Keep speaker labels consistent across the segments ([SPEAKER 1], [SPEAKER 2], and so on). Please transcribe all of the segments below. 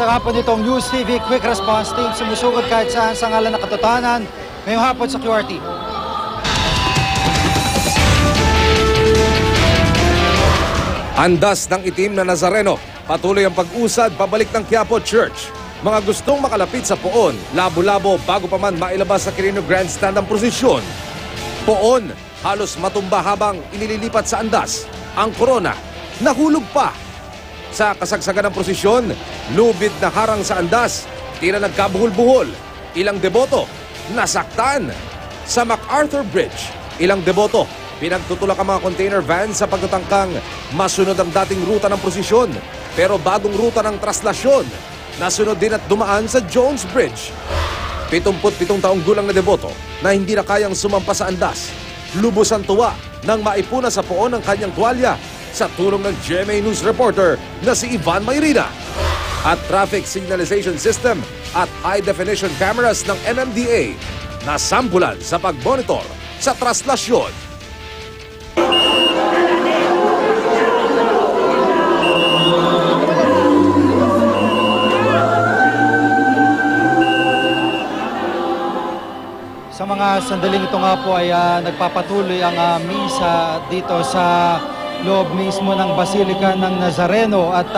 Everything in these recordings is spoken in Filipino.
[SPEAKER 1] Magandang hapon itong News TV Quick Response Team. Sumusugod kahit saan sa ngalan ng katotohanan. Ngayong hapon sa QRT.
[SPEAKER 2] Andas ng itim na Nazareno. Patuloy ang pag-usad pabalik ng Quiapo Church. Mga gustong makalapit sa poon, labo-labo bago pa man mailabas sa Quirino Grandstand ang prosesyon. Poon, halos matumba habang inililipat sa andas. Ang korona, nahulog pa. Sa kasagsagan ng prosesyon, lubid na harang sa andas, tila nagkabuhol-buhol. Ilang deboto, nasaktan. Sa MacArthur Bridge, ilang deboto, pinagtutulak ang mga container van sa pagtatangkang masunod ang dating ruta ng prosesyon. Pero bagong ruta ng traslasyon, nasunod din at dumaan sa Jones Bridge. 77 taong gulang na deboto na hindi na kayang sumampa sa andas. Lubos ang tuwa nang maipuna sa poon ang kanyang tuwalya sa tulong ng GMA News reporter na si Ivan Mayrina. At traffic signalization system at high-definition cameras ng MMDA na sampulan sa pag-monitor sa traslasyon.
[SPEAKER 1] Sa mga sandaling ito nga po ay nagpapatuloy ang misa dito sa loob mismo ng Basilika ng Nazareno at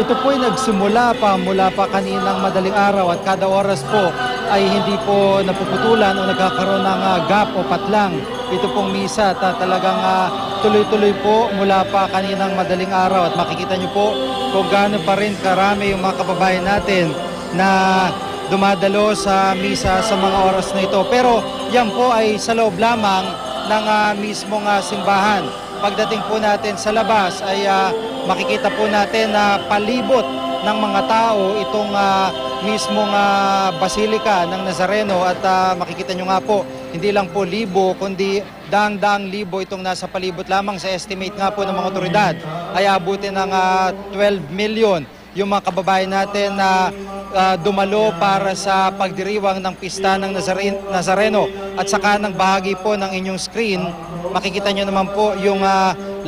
[SPEAKER 1] ito po ay nagsimula pa mula pa kaninang madaling araw at kada oras po ay hindi po napuputulan o nagkakaroon ng gap o patlang. Ito pong misa at talagang tuloy-tuloy po mula pa kaninang madaling araw at makikita nyo po kung gaano pa rin karami yung mga kababayan natin na dumadalo sa misa sa mga oras na ito. Pero yan po ay sa loob lamang ng mismong simbahan. Pagdating po natin sa labas ay makikita po natin na palibot ng mga tao itong mismong Basilika ng Nazareno at makikita nyo nga po, hindi lang po libo kundi daang-daang libo itong nasa palibot lamang. Sa estimate nga po ng mga otoridad ay abutin ng 12 million yung mga kababayan natin na dumalo para sa pagdiriwang ng pista ng Nazareno. At sa kanang bahagi po ng inyong screen, makikita nyo naman po yung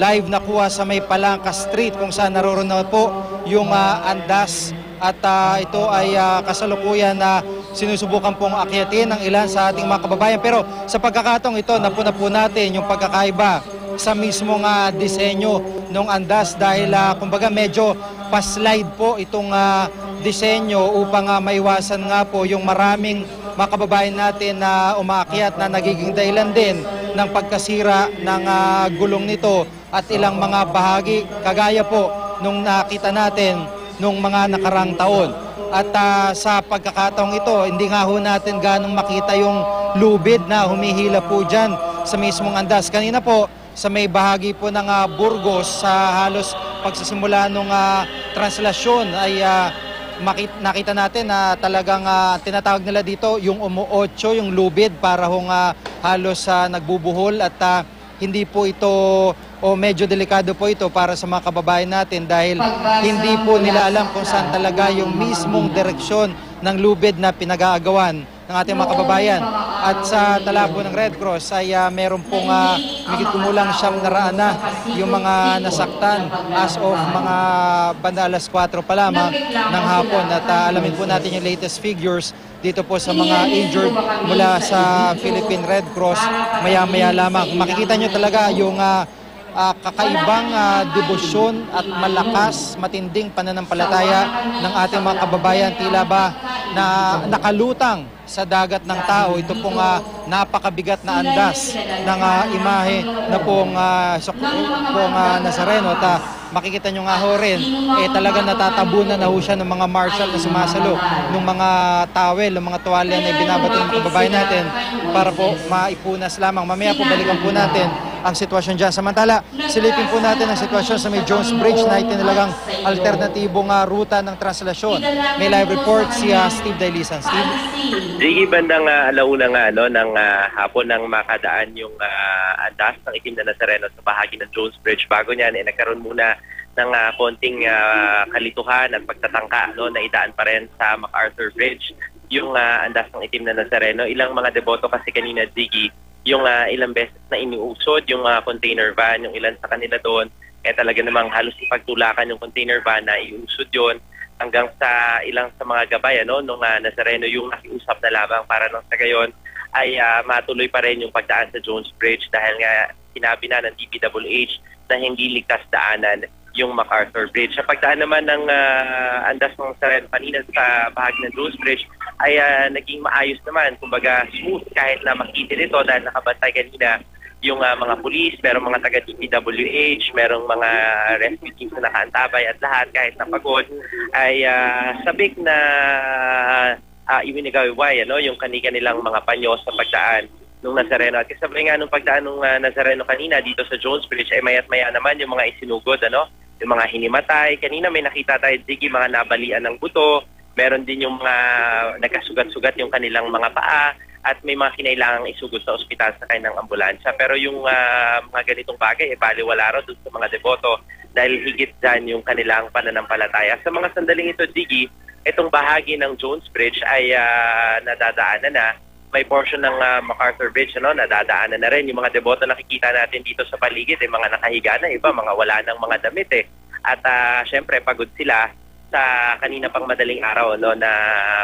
[SPEAKER 1] live na kuha sa may Palangka Street kung saan naroon na po yung andas. At ito ay kasalukuyan na sinusubukan pong akyatin ng ilan sa ating mga kababayan. Pero sa pagkakataong ito, napuna po natin yung pagkakaiba sa mismong disenyo ng andas dahil kumbaga medyo pa-slide po itong disenyo upang maiwasan nga po yung maraming mga kababayan natin na umaakyat na nagiging dahilan din ng pagkasira ng gulong nito at ilang mga bahagi kagaya po nung nakita natin nung mga nakarang taon. At sa pagkakataong ito, hindi nga ho natin ganong makita yung lubid na humihila po dyan sa mismong andas. Kanina po, sa may bahagi po ng Burgos, sa halos pagsisimula ng translasyon ay nakita natin na talagang tinatawag nila dito yung umuotso, yung lubid para hong halos nagbubuhol at hindi po ito o medyo delikado po ito para sa mga kababayan natin dahil hindi po nila alam kung saan talaga yung mismong direksyon ng lubid na pinag-aagawan ng ating mga kababayan. At sa talabo ng Red Cross ay meron pong higit kumulang 700 na yung mga nasaktan as of mga banda alas 4 pa lamang ng hapon. At alamin po natin yung latest figures dito po sa mga injured mula sa Philippine Red Cross maya-maya lamang. Makikita nyo talaga yung kakaibang debosyon at malakas, matinding pananampalataya ng ating mga kababayan. Tila ba na nakalutang sa dagat ng tao. Ito pong napakabigat na andas ng imahe na pong Nazareno. At makikita nyo nga ho rin, talagang natatabunan na ho siya ng mga marshal na sumasalo, ng mga towel, ng mga tuwalya na ibinabato ng kababayan natin para po maipunas lamang. Mamaya po balikan po natin ang sitwasyon dyan. Samantala, silipin po natin ang sitwasyon sa may Jones Bridge na itinilagang alternatibong ruta ng translasyon. May live report si Steve Dailisan. Steve?
[SPEAKER 3] Sige, bandang alauna nga ng hapon nang makadaan yung andas ng itim na Nazareno sa bahagi ng Jones Bridge. Bago niyan, nagkaroon muna ng konting kalituhan at pagtatangka na idaan pa rin sa MacArthur Bridge yung andas ng itim na Nazareno. Ilang mga deboto kasi kanina, Ziggy, yung ilang beses na iniusod yung container van, yung ilan sa kanila doon, talaga namang halos ipagtulakan yung container van na iusod yun. hanggang sa ilang sa mga gabay nung Nazareno yung nakiusap na lamang para nang sa gayon ay matuloy pa rin yung pagdaan sa Jones Bridge dahil nga sinabi na ng DPWH na hindi ligtas daanan yung MacArthur Bridge. Sa pagdaan naman ng andas ng Nazareno kanina sa bahagi ng Jones Bridge ay naging maayos naman. Kumbaga smooth kahit na makita nito dahil nakabantay kanina yung mga pulis, merong mga taga-DPWH, merong mga rescue teams na nakaantabay at lahat kahit napagod ay sabik na iwinigawiway yung kanilang mga panyo sa pagdaan ng Nazareno. At kasabay nga nung pagdaan ng Nazareno kanina dito sa Jones Bridge ay maya't maya naman yung mga isinugod, yung mga hinimatay. Kanina may nakita tayo, Ziggy, mga nabalian ng buto. Meron din yung mga nagkasugat-sugat yung kanilang mga paa at may mga kinailangang isugod sa ospital sa kanilang ambulansya. Pero yung mga ganitong bagay, baliwala raw dun sa mga deboto dahil higit dyan yung kanilang pananampalataya. Sa mga sandaling ito, Diggy, itong bahagi ng Jones Bridge ay nadadaanan na. May portion ng MacArthur Bridge, nadadaanan na rin. Yung mga deboto nakikita natin dito sa paligid, mga nakahiga na, iba, mga wala ng mga damit At syempre, pagod sila sa kanina pang madaling araw na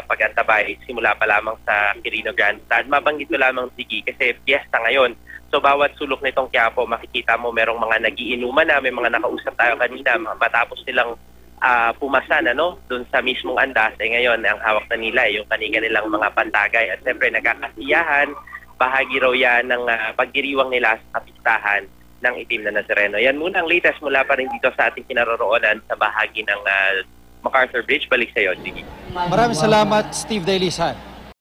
[SPEAKER 3] pag-antabay simula pa lamang sa Quirino Grandstand. Mabanggit ko lamang, Ziggy, kasi fiesta ngayon. So bawat sulok nitong Quiapo, makikita mo merong mga nagiinuman na, may mga nakausap tayo kanina matapos nilang pumasan doon sa mismong andas. Ngayon ang hawak na nila yung kanilang mga pantagay at siyempre nagkakasiyahan. Bahagi raw yan ng pagdiriwang nila sa kapistahan ng itim na Nazareno. Yan muna ang latest mula pa rin dito sa ating kinaroroonan sa bahagi ng MacArthur Bridge. Balik sa iyo, Ziggy.
[SPEAKER 1] Maraming salamat, Steve Dailisan.